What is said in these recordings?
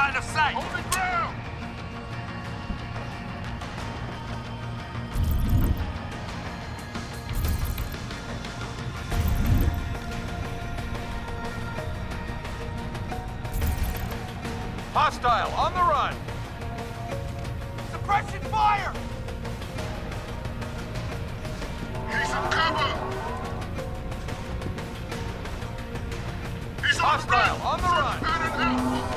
line of sight. On the ground! Hostile, on the run! Suppression fire! He's in cover! He's on the Hostile, run! on the run! Pattern out!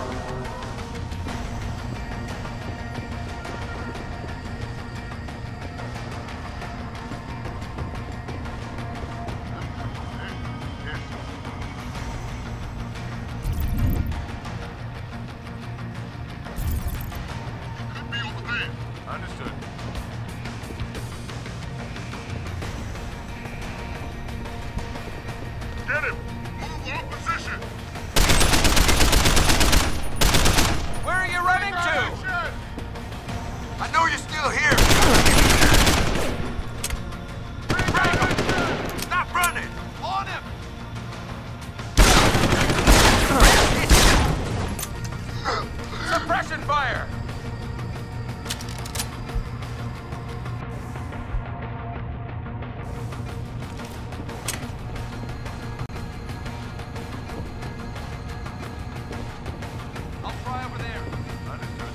Could be over there. Understood. Get him! Move all position! Where are you running to? Action! I know you're still here. Stop running! On him! Suppression fire! I'll try over there. Understood.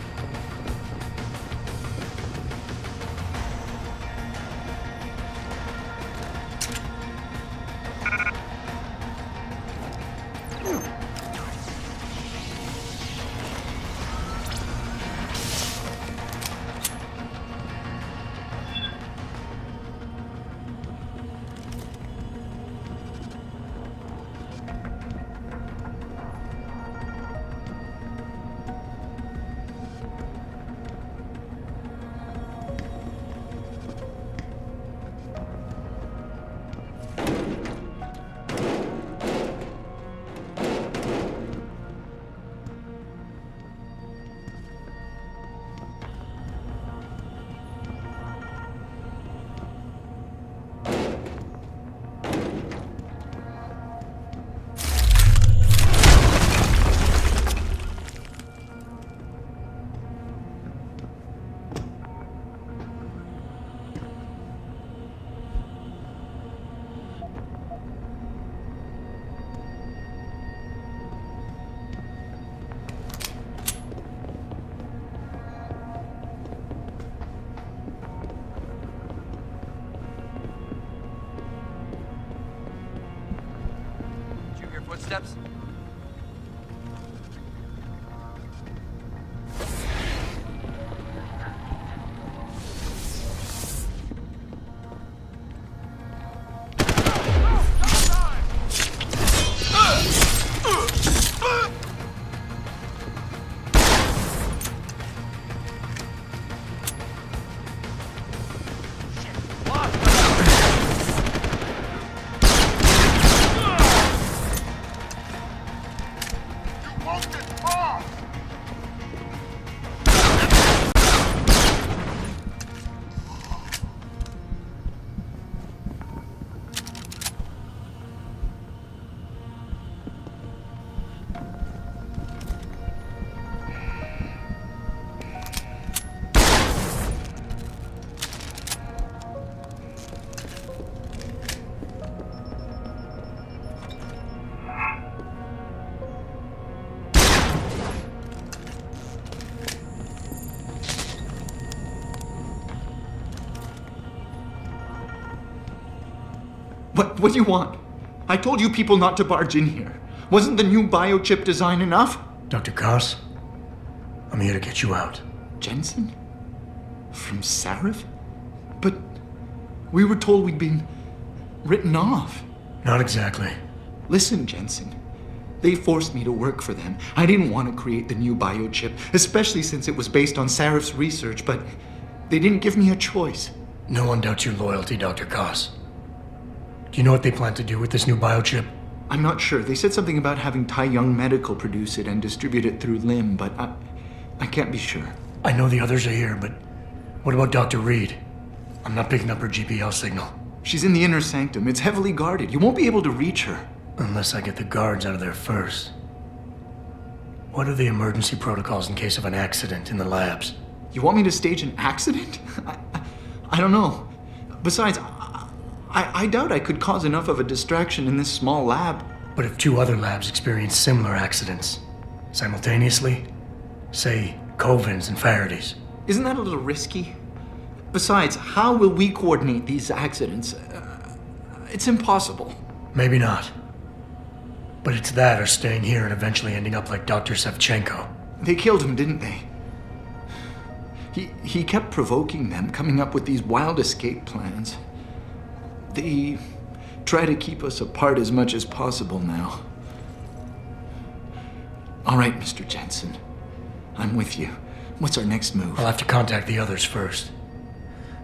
Did you hear footsteps? You won't get far! What do you want? I told you people not to barge in here. Wasn't the new biochip design enough? Dr. Ghz, I'm here to get you out. Jensen? From Sarif? But we were told we'd been written off. Not exactly. Listen, Jensen. They forced me to work for them. I didn't want to create the new biochip, especially since it was based on Sarif's research, but they didn't give me a choice. No one doubts your loyalty, Dr. Ghz. Do you know what they plan to do with this new biochip? I'm not sure. They said something about having Tai Young Medical produce it and distribute it through LIM, but I can't be sure. I know the others are here, but what about Dr. Reed? I'm not picking up her GPL signal. She's in the inner sanctum. It's heavily guarded. You won't be able to reach her. Unless I get the guards out of there first. What are the emergency protocols in case of an accident in the labs? You want me to stage an accident? I don't know. Besides, I doubt I could cause enough of a distraction in this small lab. But if 2 other labs experience similar accidents simultaneously, say Kovens and Faraday's. Isn't that a little risky? Besides, how will we coordinate these accidents? It's impossible. Maybe not. But it's that or staying here and eventually ending up like Dr. Sevchenko. They killed him, didn't they? He kept provoking them, coming up with these wild escape plans. They try to keep us apart as much as possible now. All right, Mr. Jensen. I'm with you. What's our next move? I'll have to contact the others first.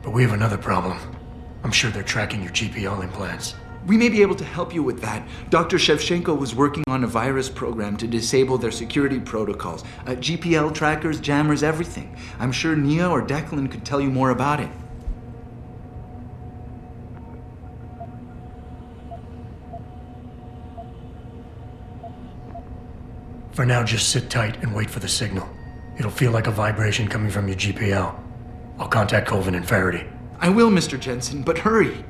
But we have another problem. I'm sure they're tracking your GPL implants. We may be able to help you with that. Dr. Shevchenko was working on a virus program to disable their security protocols. GPL trackers, jammers, everything. I'm sure Nia or Declan could tell you more about it. For now, just sit tight and wait for the signal. It'll feel like a vibration coming from your GPL. I'll contact Colvin and Faraday. I will, Mr. Jensen, but hurry.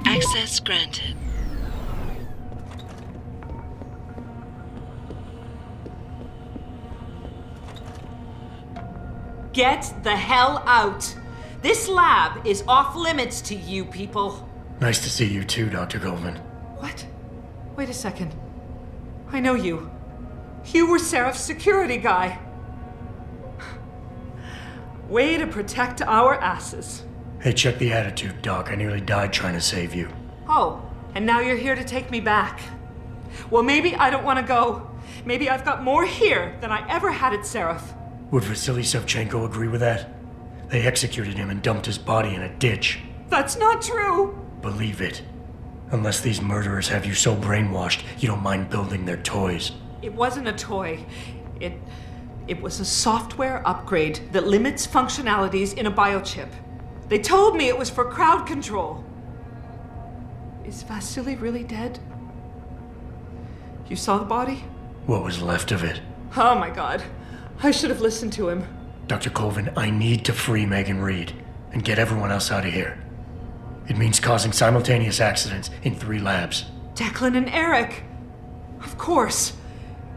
Access granted. Get the hell out! This lab is off limits to you people. Nice to see you too, Dr. Goldman. What? Wait a second. I know you. You were Seraph's security guy. Way to protect our asses. Hey, check the attitude, Doc. I nearly died trying to save you. Oh, and now you're here to take me back. Well, maybe I don't want to go. Maybe I've got more here than I ever had at Seraph. Would Vasily Sevchenko agree with that? They executed him and dumped his body in a ditch. That's not true! Believe it. Unless these murderers have you so brainwashed, you don't mind building their toys. It wasn't a toy. It was a software upgrade that limits functionalities in a biochip. They told me it was for crowd control. Is Vasily really dead? You saw the body? What was left of it? Oh my god. I should have listened to him. Dr. Colvin, I need to free Megan Reed and get everyone else out of here. It means causing simultaneous accidents in 3 labs. Declan and Eric. Of course.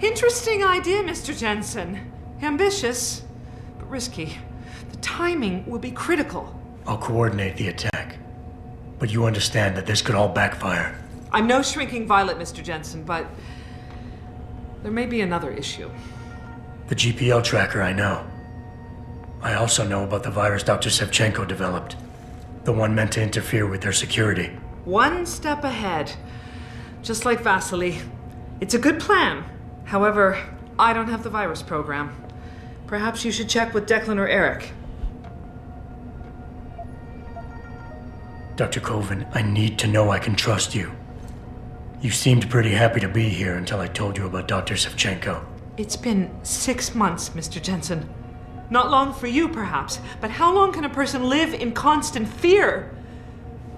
Interesting idea, Mr. Jensen. Ambitious, but risky. The timing will be critical. I'll coordinate the attack. But you understand that this could all backfire. I'm no shrinking violet, Mr. Jensen, but there may be another issue. The GPL tracker I know. I also know about the virus Dr. Sevchenko developed. The one meant to interfere with their security. One step ahead. Just like Vasily. It's a good plan. However, I don't have the virus program. Perhaps you should check with Declan or Eric. Dr. Colvin, I need to know I can trust you. You seemed pretty happy to be here until I told you about Dr. Sevchenko. It's been 6 months, Mr. Jensen. Not long for you, perhaps, but how long can a person live in constant fear?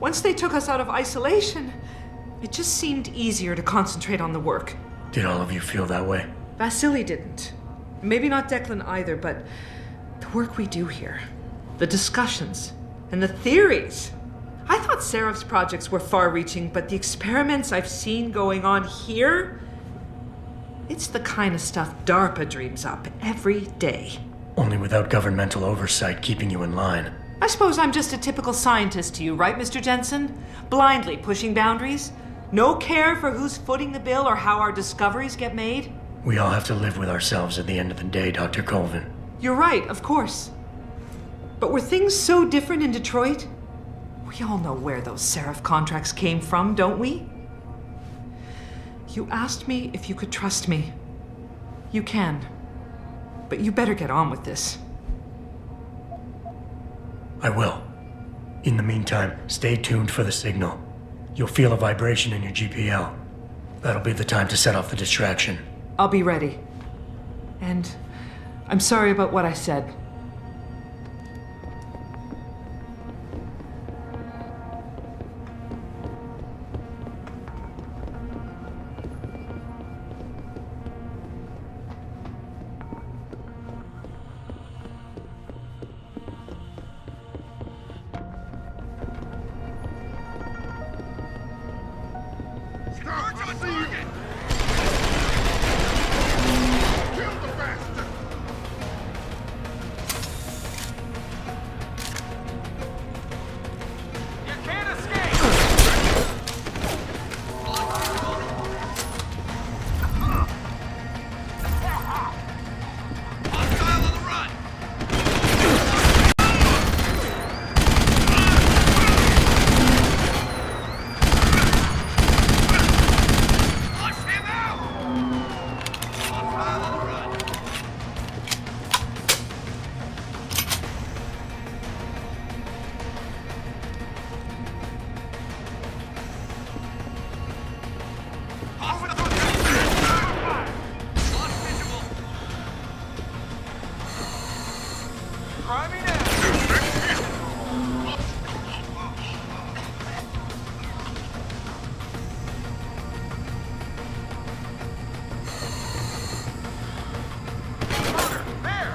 Once they took us out of isolation, it just seemed easier to concentrate on the work. Did all of you feel that way? Vasily didn't. Maybe not Declan either, but the work we do here, the discussions, and the theories. I thought Seraph's projects were far-reaching, but the experiments I've seen going on here, it's the kind of stuff DARPA dreams up every day. Only without governmental oversight keeping you in line. I suppose I'm just a typical scientist to you, right, Mr. Jensen? Blindly pushing boundaries? No care for who's footing the bill or how our discoveries get made? We all have to live with ourselves at the end of the day, Dr. Colvin. You're right, of course. But were things so different in Detroit? We all know where those Seraph contracts came from, don't we? You asked me if you could trust me. You can. But you better get on with this. I will. In the meantime, stay tuned for the signal. You'll feel a vibration in your GPL. That'll be the time to set off the distraction. I'll be ready. And I'm sorry about what I said. Stop! I see you! Kill the bastard! You can't escape! Hostile on the run! Flush him out! Hostile on the run! Hospital! Lost visual! Try me now! Murder! There!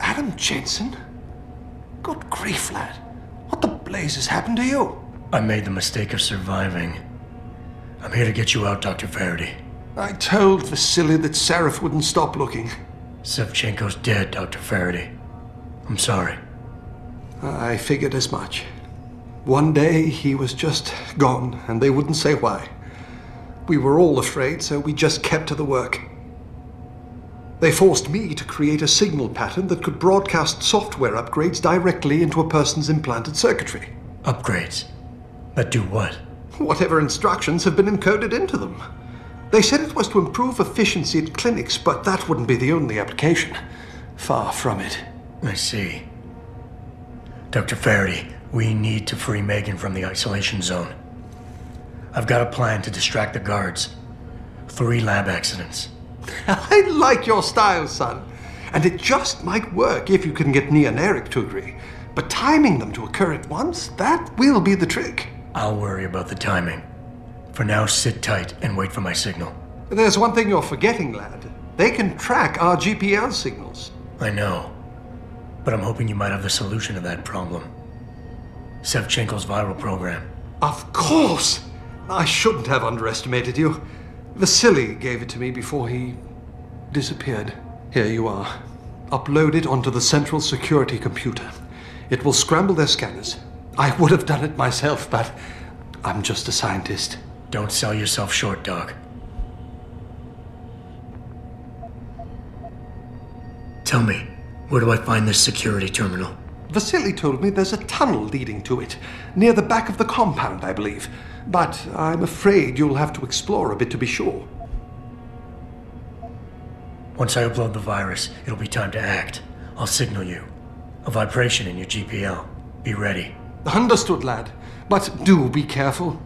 Adam Jensen? Good grief, lad. What the blazes happened to you? I made the mistake of surviving. I'm here to get you out, Dr. Faraday. I told Vasily that Seraph wouldn't stop looking. Sevchenko's dead, Dr. Faraday. I'm sorry. I figured as much. One day he was just gone, and they wouldn't say why. We were all afraid, so we just kept to the work. They forced me to create a signal pattern that could broadcast software upgrades directly into a person's implanted circuitry. Upgrades? That do what? Whatever instructions have been encoded into them. They said it was to improve efficiency at clinics, but that wouldn't be the only application. Far from it. I see. Dr. Faraday, we need to free Megan from the isolation zone. I've got a plan to distract the guards. 3 lab accidents. I like your style, son. And it just might work if you can get Nia and Eric to agree. But timing them to occur at once, that will be the trick. I'll worry about the timing. For now, sit tight and wait for my signal. There's one thing you're forgetting, lad. They can track our GPL signals. I know. But I'm hoping you might have the solution to that problem. Sevchenko's viral program. Of course! I shouldn't have underestimated you. Vasily gave it to me before he disappeared. Here you are. Upload it onto the central security computer. It will scramble their scanners. I would have done it myself, but I'm just a scientist. Don't sell yourself short, Doc. Tell me, where do I find this security terminal? Vasily told me there's a tunnel leading to it, near the back of the compound, I believe. But I'm afraid you'll have to explore a bit to be sure. Once I upload the virus, it'll be time to act. I'll signal you. A vibration in your GPL. Be ready. Understood, lad. But do be careful.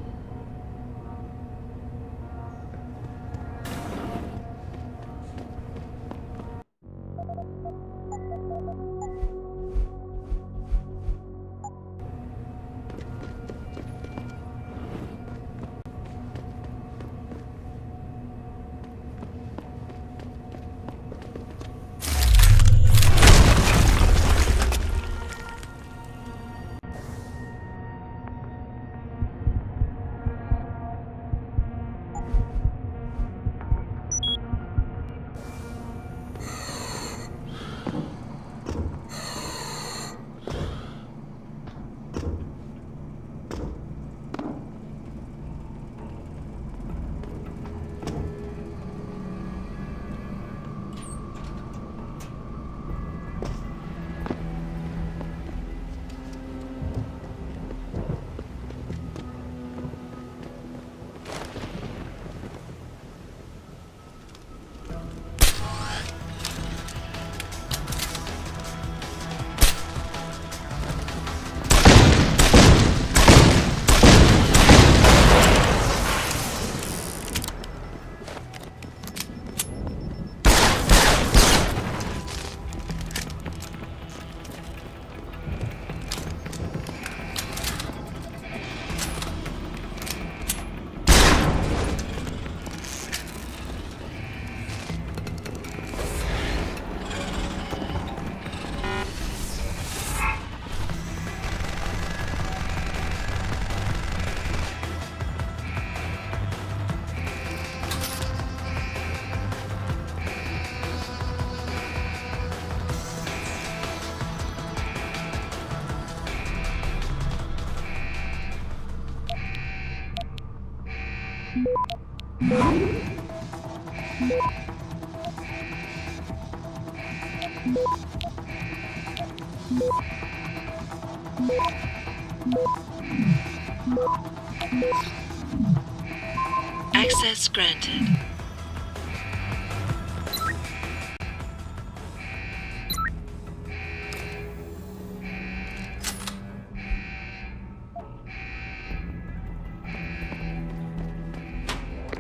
Access granted.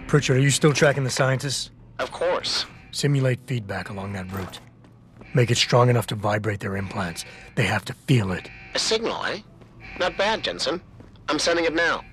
Pritchard, are you still tracking the scientists? Of course. Simulate feedback along that route. Make it strong enough to vibrate their implants. They have to feel it. A signal, eh? Not bad, Jensen. I'm sending it now.